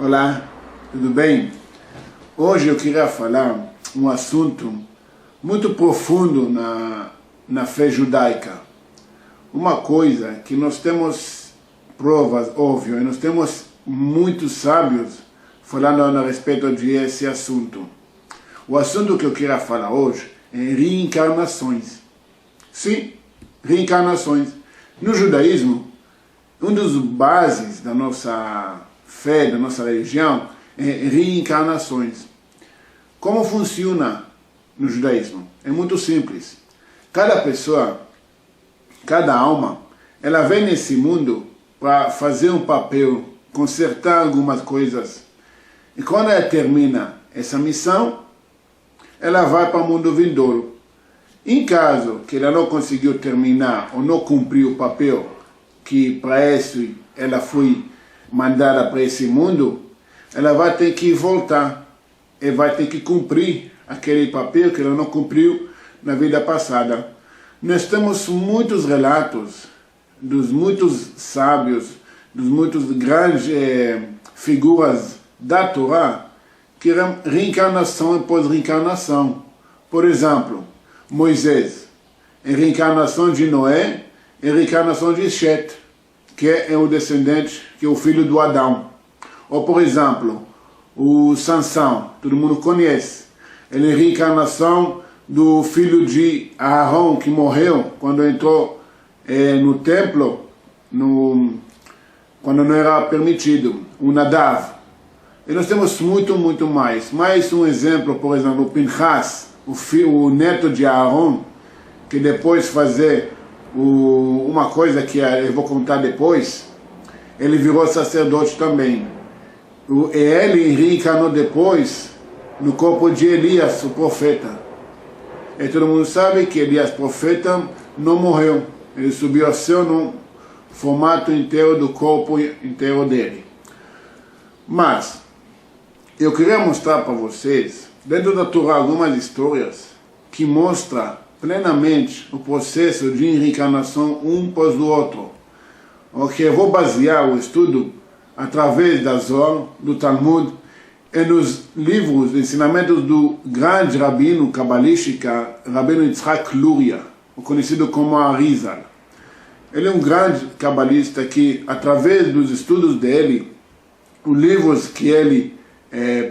Olá, tudo bem? Hoje eu queria falar um assunto muito profundo na fé judaica. Uma coisa que nós temos provas, óbvio, e nós temos muitos sábios falando a respeito de esse assunto. O assunto que eu queria falar hoje é reencarnações. Sim, reencarnações. No judaísmo, um dos bases da nossa fé, da nossa religião, é reencarnações. Como funciona no judaísmo? É muito simples. Cada pessoa, cada alma, ela vem nesse mundo para fazer um papel, consertar algumas coisas. E quando ela termina essa missão, ela vai para o mundo vindouro. Em caso que ela não conseguiu terminar ou não cumpriu o papel que para esse ela foi mandada para esse mundo, ela vai ter que voltar e vai ter que cumprir aquele papel que ela não cumpriu na vida passada. Nós temos muitos relatos dos muitos sábios, dos muitos grandes figuras da Torá, que eram reencarnação após reencarnação. Por exemplo, Moisés, a reencarnação de Noé e a reencarnação de Shet, que é o descendente, que é o filho do Adão. Ou, por exemplo, o Sansão, todo mundo conhece. Ele é a reencarnação do filho de Aarão, que morreu quando entrou no templo, quando não era permitido, o Nadav. E nós temos muito mais. Mais um exemplo, por exemplo, o Pinchas, o neto de Aarão, que depois fazer uma coisa que eu vou contar depois, ele virou sacerdote também. Ele reencarnou depois no corpo de Elias, o profeta. E todo mundo sabe que Elias, profeta, não morreu. Ele subiu ao céu no formato inteiro do corpo inteiro dele. Mas eu queria mostrar para vocês, dentro da Torá, algumas histórias que mostram plenamente o processo de reencarnação um após o outro. Ok, eu vou basear o estudo através da Zohar, do Talmud e nos livros de ensinamentos do grande rabino cabalístico, Rabino Yitzhak Luria, o conhecido como Arizal. Ele é um grande cabalista que, através dos estudos dele, os livros que ele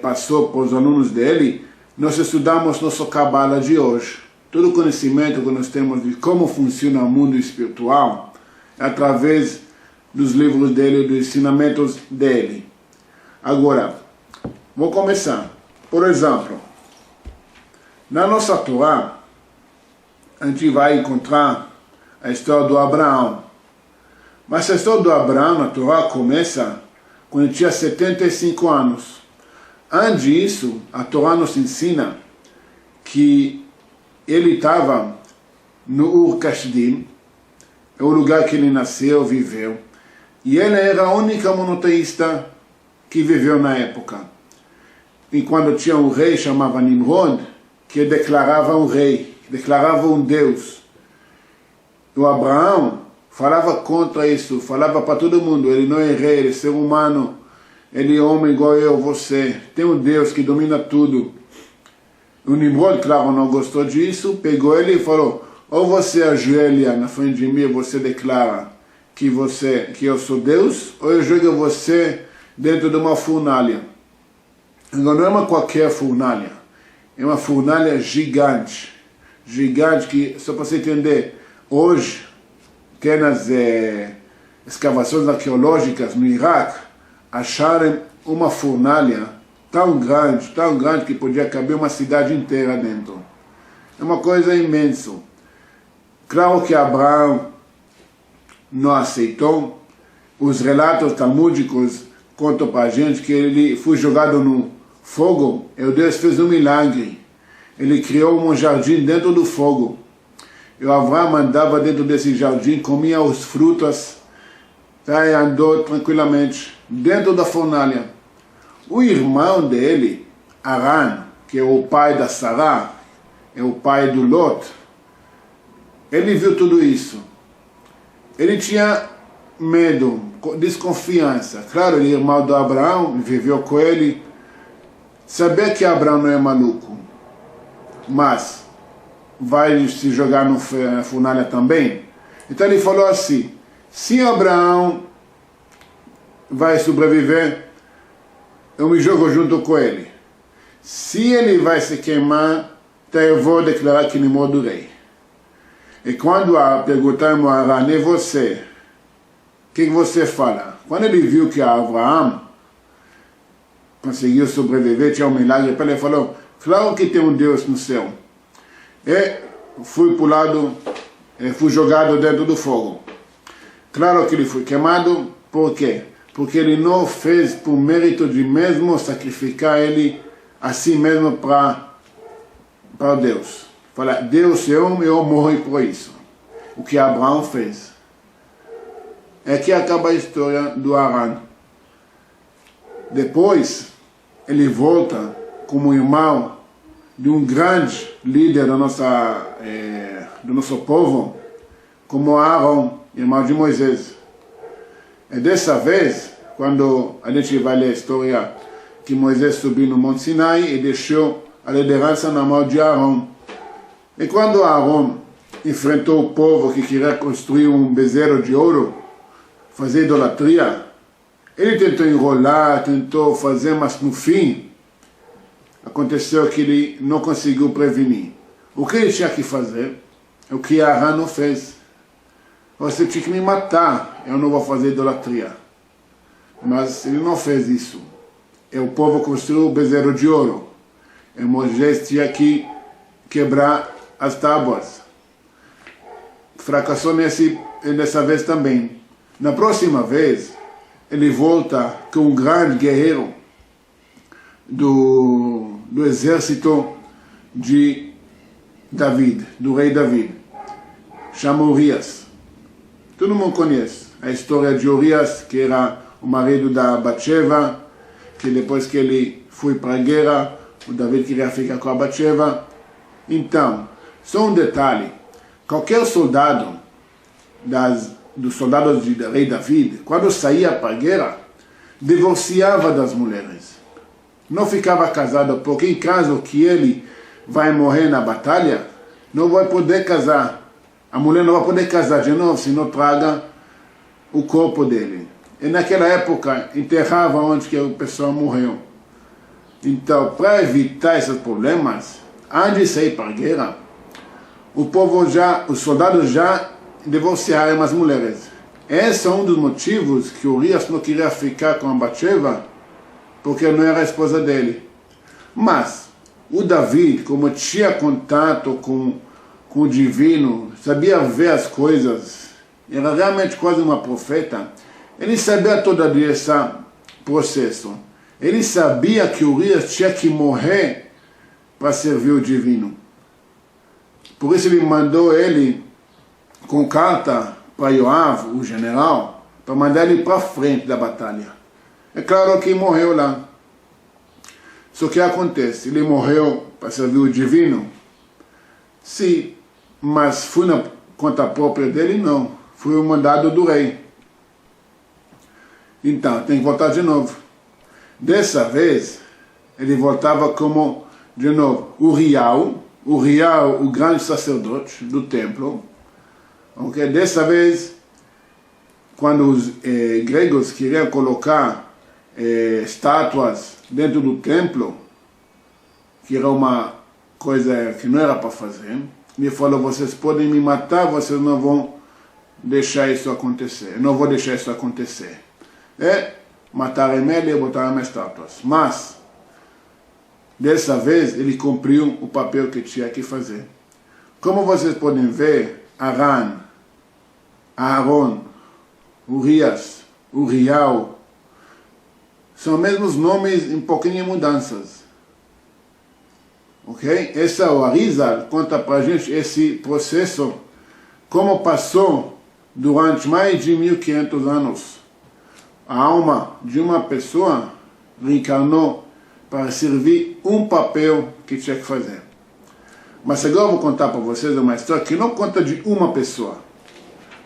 passou para os alunos dele, nós estudamos nossa Cabala de hoje. Todo o conhecimento que nós temos de como funciona o mundo espiritual é através dos livros dele, dos ensinamentos dele. Agora, vou começar. Por exemplo, na nossa Torá, a gente vai encontrar a história do Abraão. Mas a história do Abraão, na Torá, começa quando ele tinha 75 anos. Antes disso, a Torá nos ensina que ele estava no Ur Kasdim, é o lugar que ele nasceu, viveu, e ele era a única monoteísta que viveu na época. E quando tinha um rei chamado Nimrod, que declarava um rei, declarava um Deus. O Abraão falava contra isso, falava para todo mundo, ele não é rei, ele é ser humano, ele é homem igual eu, você, tem um Deus que domina tudo. O Nimrod, claro, não gostou disso, pegou ele e falou, ou você ajoelha na frente de mim e você declara que eu sou Deus, ou eu jogo você dentro de uma fornalha. Agora, não é uma qualquer fornalha, é uma fornalha gigante, que, só para você entender, hoje, tem nas escavações arqueológicas no Iraque, acharam uma fornalha tão grande que podia caber uma cidade inteira dentro. É uma coisa imensa. Claro que Abraão não aceitou. Os relatos talmúdicos contam para a gente que ele foi jogado no fogo e o Deus fez um milagre. Ele criou um jardim dentro do fogo. E o Abraão andava dentro desse jardim, comia os frutos e andou tranquilamente dentro da fornalha. O irmão dele, Aran, que é o pai da Sará, é o pai do Lot, ele viu tudo isso. Ele tinha medo, desconfiança. Claro, ele é irmão do Abraão, viveu com ele. Saber que Abraão não é maluco, mas vai se jogar no fornalha também. Então ele falou assim, se Abraão vai sobreviver, eu me jogo junto com ele. Se ele vai se queimar, então eu vou declarar que ele mordurei. E quando perguntaram a Arão, e você? O que você fala? Quando ele viu que Abraão conseguiu sobreviver, tinha um milagre, ele falou, claro que tem um Deus no céu. E fui pulado, fui jogado dentro do fogo. Claro que ele foi queimado, por quê? Porque ele não fez por mérito de mesmo sacrificar ele a si mesmo para Deus. Fala, Deus é um, eu morro por isso. O que Abraão fez. Aqui acaba a história do Arão. Depois, ele volta como irmão de um grande líder do nosso povo, como Arão, irmão de Moisés. E dessa vez, quando a gente vai ler a história que Moisés subiu no Monte Sinai e deixou a liderança na mão de Arão. E quando Arão enfrentou o povo que queria construir um bezerro de ouro, fazer idolatria, ele tentou enrolar, tentou fazer, mas no fim, aconteceu que ele não conseguiu prevenir. O que ele tinha que fazer? O que Arão não fez. Você tinha que me matar, eu não vou fazer idolatria. Mas ele não fez isso. E o povo construiu o bezerro de ouro. E Moisés tinha que quebrar as tábuas. Fracassou nessa vez também. Na próxima vez, ele volta com um grande guerreiro do exército de David, do rei David. Chama Urias. Todo mundo conhece a história de Urias, que era o marido da Batsheva, que depois que ele foi para a guerra, o David queria ficar com a Batsheva. Então, só um detalhe, qualquer soldado dos soldados de rei David, quando saía para a guerra, divorciava das mulheres. Não ficava casado, porque em caso que ele vai morrer na batalha, não vai poder casar. A mulher não vai poder casar de novo se não traga o corpo dele. E naquela época enterrava onde que a pessoa morreu. Então, para evitar esses problemas, antes de sair para a guerra, os soldados já divorciaram as mulheres. Esse é um dos motivos que Urias não queria ficar com a Batsheva, porque não era a esposa dele. Mas o David, como tinha contato com o divino, sabia ver as coisas, era realmente quase uma profeta, ele sabia todo esse processo. Ele sabia que Urias tinha que morrer para servir o divino. Por isso ele mandou ele com carta para Yoav, o general, para mandar ele para frente da batalha. É claro que ele morreu lá. Só que acontece, ele morreu para servir o divino? Sim, mas foi na conta própria dele? Não. Foi o mandado do rei. Então, tem que voltar de novo. Dessa vez, ele voltava como, de novo, Urias, o grande sacerdote do templo. Okay? Dessa vez, quando os gregos queriam colocar estátuas dentro do templo, que era uma coisa que não era para fazer, ele falou, vocês podem me matar, vocês não vão deixar isso acontecer. Eu não vou deixar isso acontecer. Mataram ele e botaram estátuas. Mas, dessa vez, ele cumpriu o papel que tinha que fazer. Como vocês podem ver, Aaron, Urias, Uriel, são os mesmos nomes em pouquinhas mudanças. Ok? O Arizal conta para a gente esse processo, como passou durante mais de 1500 anos. A alma de uma pessoa reencarnou para servir um papel que tinha que fazer. Mas agora eu vou contar para vocês uma história que não conta de uma pessoa,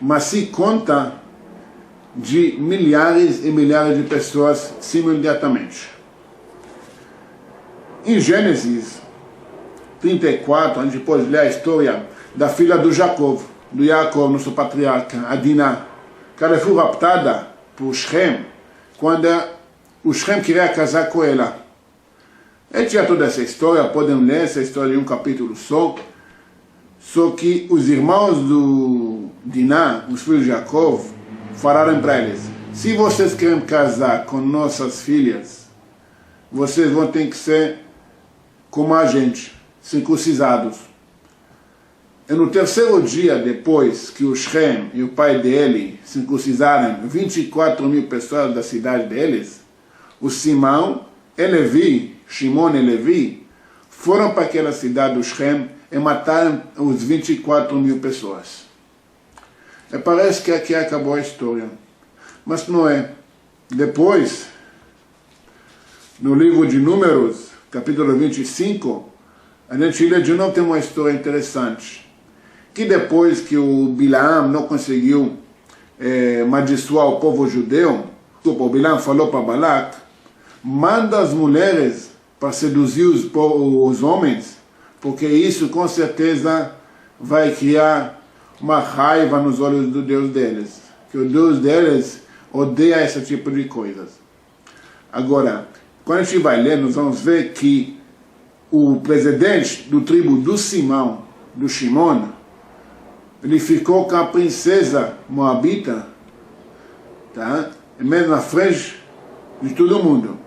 mas sim conta de milhares e milhares de pessoas simultaneamente. Em Gênesis 34, a gente pode ler a história da filha do Jacob, nosso patriarca, a Diná, que ela foi raptada por Shem, quando o Shem queria casar com ela. E tinha toda essa história, podem ler essa história em um capítulo só que os irmãos do Diná, os filhos de Jacob, falaram para eles: se vocês querem casar com nossas filhas, vocês vão ter que ser como a gente, circuncisados. E no terceiro dia, depois que o Shem e o pai dele circuncisaram 24.000 pessoas da cidade deles, o Shimon e Levi foram para aquela cidade do Shem e mataram os 24.000 pessoas. E parece que aqui acabou a história. Mas não é. Depois, no livro de Números, capítulo 25, a gente lê de novo, tem uma história interessante. Que depois que o Bilaam não conseguiu amaldiçoar o povo judeu, o Bilaam falou para Balac: manda as mulheres para seduzir os homens, porque isso com certeza vai criar uma raiva nos olhos do Deus deles, que o Deus deles odeia esse tipo de coisas. Agora, quando a gente vai ler, nós vamos ver que o presidente do tribo do Shimon, ele ficou com a princesa moabita, tá? Mesmo na frente de todo mundo.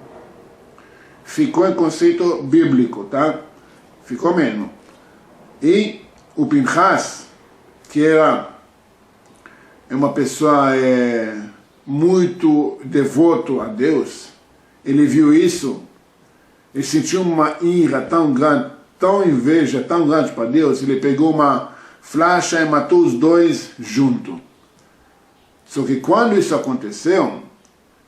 Ficou em conceito bíblico, tá? Ficou mesmo. E o Pinchas, que era uma pessoa muito devoto a Deus, ele viu isso, ele sentiu uma ira tão grande, tão inveja tão grande para Deus, ele pegou uma flecha e matou os dois juntos. Só que quando isso aconteceu,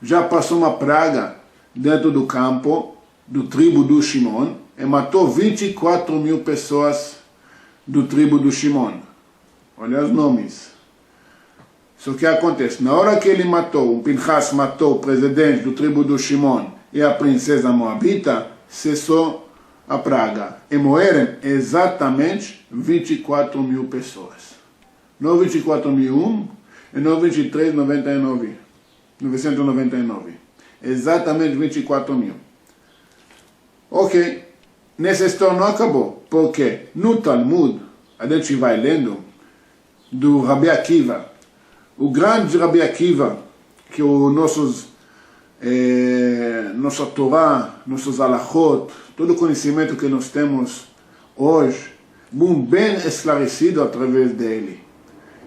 já passou uma praga dentro do campo do tribo do Shimon e matou 24.000 pessoas do tribo do Shimon. Olha os nomes. Só que acontece, na hora que ele matou, o Pinchas matou o presidente do tribo do Shimon e a princesa moabita, cessou a praga. E morreram exatamente 24.000 pessoas. Não 24.001 e não 999. Exatamente 24.000. Ok. Nessa história não acabou. Porque no Talmud, a gente vai lendo do Rabi Akiva. O grande Rabi Akiva, que nossa Torá, nossos alachot, todo o conhecimento que nós temos hoje, bem esclarecido através dele.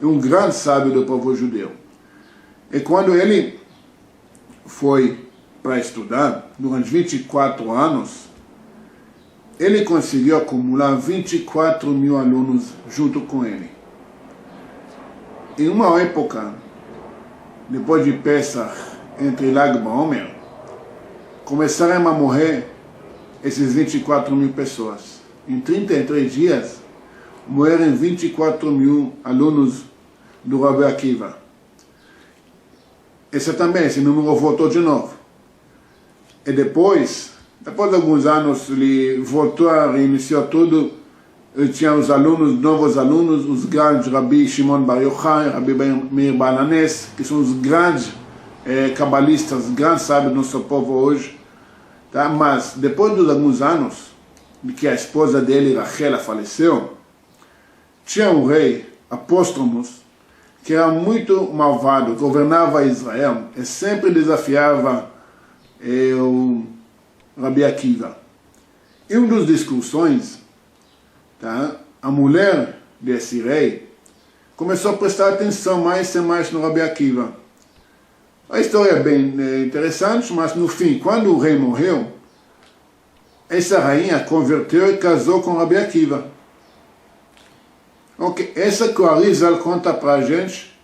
É um grande sábio do povo judeu. E quando ele foi para estudar, durante 24 anos, ele conseguiu acumular 24.000 alunos junto com ele. Em uma época, depois de Pesach, entre Lag BaOmer, começaram a morrer esses 24.000 pessoas. Em 33 dias, morreram 24.000 alunos do Rabi Akiva. Esse número voltou de novo. E depois de alguns anos, ele voltou a reiniciar tudo. Ele tinha os alunos, novos alunos, os grandes Rabi Shimon Bar Yochai, Rabi Meir Baal HaNes, que são os grandes cabalistas, grandes sábios do nosso povo hoje. Tá? Mas depois de alguns anos, de que a esposa dele, Rachel, faleceu, tinha um rei, Apóstolos, que era muito malvado, governava Israel e sempre desafiava o Rabi Akiva. Em uma das discussões, tá, a mulher desse rei começou a prestar atenção mais e mais no Rabi Akiva. A história é bem interessante, mas no fim, quando o rei morreu, essa rainha converteu e casou com Rabi Akiva. Ok, essa que o Arizal conta para a gente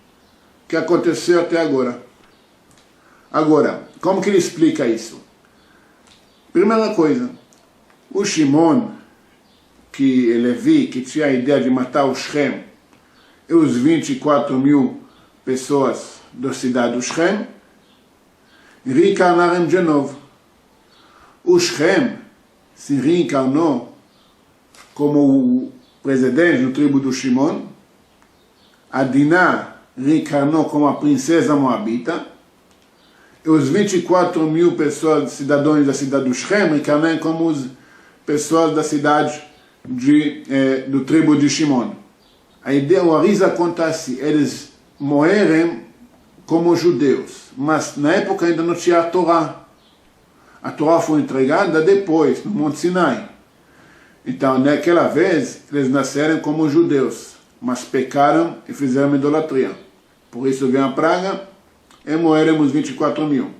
que aconteceu até agora. Agora, como que ele explica isso? Primeira coisa, o Shimon, que tinha a ideia de matar o Shem, e os 24.000 pessoas da cidade de Shem reencarnaram de novo. O Shem se reencarnou como o presidente do tribo do Shimon, a Diná reencarnou como a princesa moabita, e os 24 mil pessoas, cidadãos da cidade do Shem, reencarnaram como as pessoas da cidade do tribo de Shimon. A ideia, o Arizal conta assim, eles morreram como judeus, mas na época ainda não tinha a Torá. A Torá foi entregada depois, no Monte Sinai. Então, naquela vez, eles nasceram como judeus, mas pecaram e fizeram idolatria. Por isso veio a praga e morreram os 24 mil.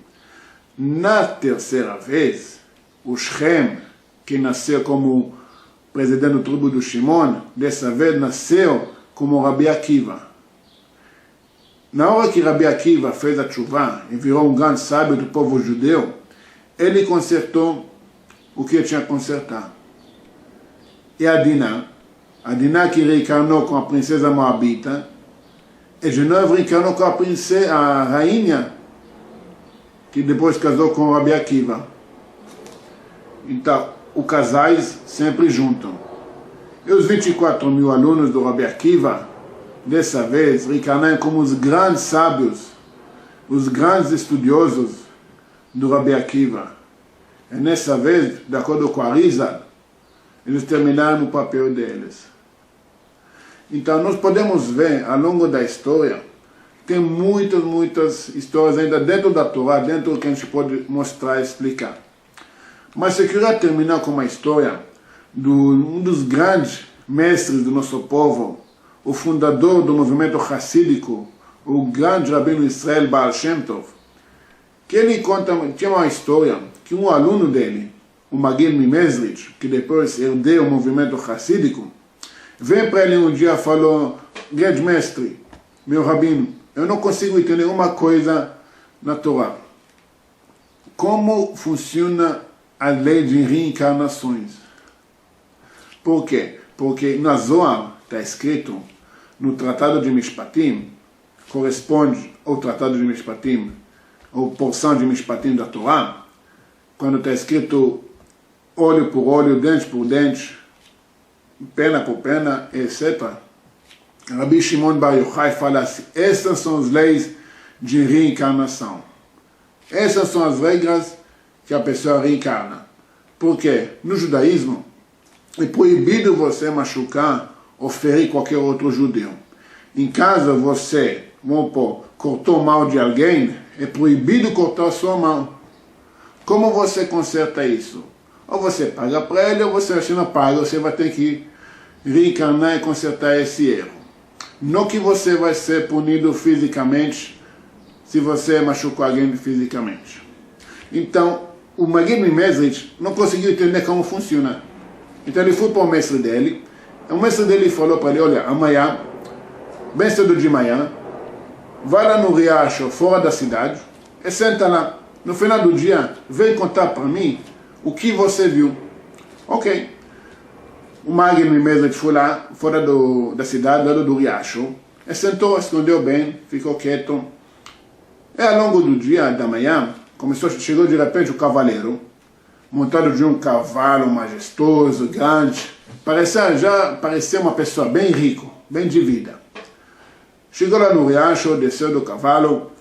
Na terceira vez, o Shem, que nasceu como presidente do tribo do Shimon, dessa vez nasceu como Rabi Akiva. Na hora que Rabi Akiva fez a tshuva e virou um grande sábio do povo judeu, ele consertou o que tinha que consertar. E a Diná que reencarnou com a princesa moabita, e de novo reencarnou com a rainha, que depois casou com Rabi Akiva. Então, os casais sempre juntam. E os 24 mil alunos do Rabi Akiva, dessa vez, reencarnaram como os grandes sábios, os grandes estudiosos do Rabi Akiva. E nessa vez, de acordo com a Arizal, eles terminaram o papel deles. Então, nós podemos ver, ao longo da história, tem muitas histórias ainda dentro da Torá, dentro do que a gente pode mostrar e explicar. Mas eu queria terminar com uma história de um dos grandes mestres do nosso povo, o fundador do movimento hassídico, o grande rabino Israel Baal Shem Tov, que ele conta, tinha uma história que um aluno dele, o Magid Mimezrich, que depois herdeu o movimento hassídico, veio para ele um dia e falou: grande mestre, meu rabino, eu não consigo entender uma coisa na Torá. Como funciona a lei de reencarnações? Por quê? Porque na Zohar está escrito, no Tratado de Mishpatim, corresponde ao Tratado de Mishpatim, ou porção de Mishpatim da Torá, quando está escrito olho por olho, dente por dente, pena por pena, etc. Rabbi Shimon Bar Yochai fala assim: essas são as leis de reencarnação. Essas são as regras que a pessoa reencarna. Porque no judaísmo é proibido você machucar ou ferir qualquer outro judeu. Em caso você, vamos pôr, cortou a mão de alguém, é proibido cortar a sua mão. Como você conserta isso? Ou você paga para ele, ou você não paga, você vai ter que reencarnar e consertar esse erro. Não que você vai ser punido fisicamente se você machucou alguém fisicamente. Então, o Magid Mimezrich não conseguiu entender como funciona. Então ele foi para o mestre dele, e o mestre dele falou para ele: olha, amanhã, bem cedo de manhã, vai lá no riacho, fora da cidade, e senta lá. No final do dia, vem contar para mim o que você viu. Ok. O Magid Mimezrich foi lá, fora da cidade, lá do riacho, e sentou, escondeu bem, ficou quieto. E ao longo do dia, da manhã, chegou de repente o cavaleiro, montado de um cavalo majestoso, grande, parecia uma pessoa bem rica, bem de vida. Chegou lá no riacho, desceu do cavalo,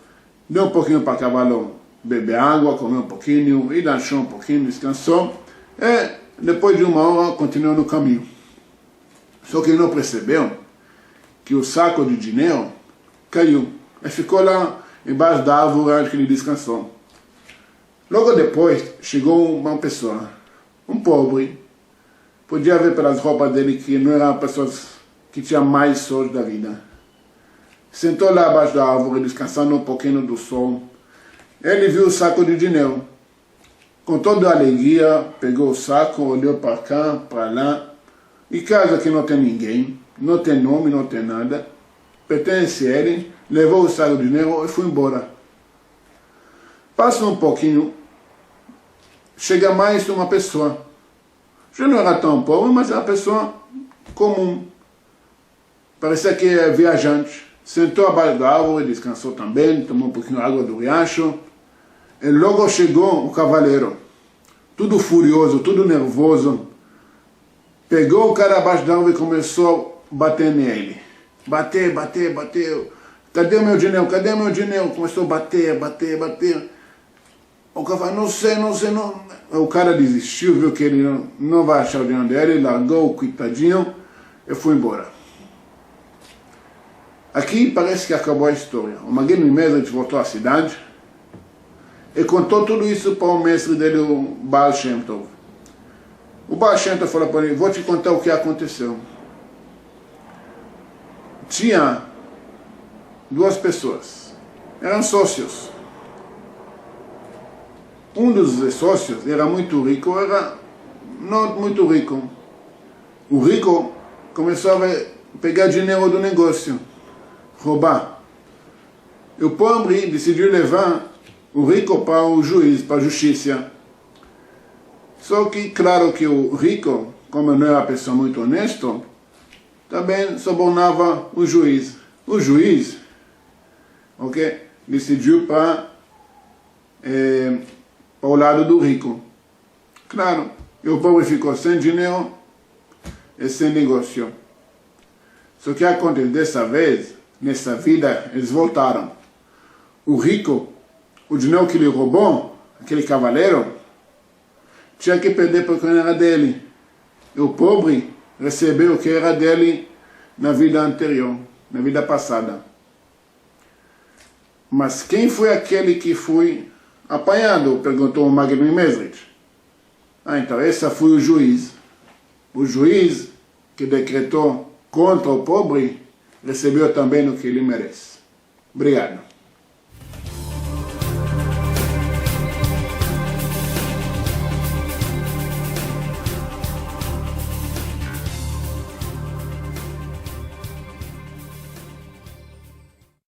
deu um pouquinho para o cavalo beber água, comeu um pouquinho, e lanchou um pouquinho, descansou, e depois de uma hora continuou no caminho. Só que ele não percebeu que o saco de dinheiro caiu, e ficou lá embaixo da árvore onde ele descansou. Logo depois, chegou uma pessoa, um pobre, podia ver pelas roupas dele que não era uma pessoa que tinha mais sorte da vida. Sentou lá abaixo da árvore, descansando um pouquinho do sol. Ele viu o saco de dinheiro. Com toda a alegria, pegou o saco, olhou para cá, para lá, e casa que não tem ninguém, não tem nome, não tem nada, pertence a ele, levou o saco de dinheiro e foi embora. Passa um pouquinho, chega mais uma pessoa. Já não era tão pobre, mas era uma pessoa comum. Parecia que é viajante. sentou abaixo da árvore, descansou também, tomou um pouquinho de água do riacho, e logo chegou o cavaleiro, tudo furioso, tudo nervoso, pegou o cara abaixo da árvore e começou a bater nele. Bater. Cadê o meu dinheiro? Cadê o meu dinheiro? Começou a bater. O cara falou, não sei. O cara desistiu, viu que ele não vai achar o dinheiro dele, largou o coitadinho e foi embora. Aqui parece que acabou a história. O Magen Mimezrich voltou à cidade e contou tudo isso para o mestre dele, o Baal Shem Tov. O Baal Shem Tov falou para ele, vou te contar o que aconteceu. Tinha duas pessoas, eram sócios. Um dos sócios era muito rico, era não muito rico. O rico começou a pegar dinheiro do negócio, roubar. E o pobre decidiu levar o rico para o juiz, para a justiça. Só que, claro que o rico, como não era uma pessoa muito honesta, também subornava o juiz. O juiz, decidiu para o lado do rico. Claro, e o pobre ficou sem dinheiro e sem negócio. Só que acontece dessa vez, nessa vida, eles voltaram. O rico, o dinheiro que ele roubou, aquele cavaleiro, tinha que perder porque não era dele. E o pobre recebeu o que era dele na vida anterior, na vida passada. Mas quem foi aquele que foi apanhado? Perguntou o Magen Mimezrich. Então, esse foi o juiz. O juiz que decretou contra o pobre recebeu também o que ele merece. Obrigado.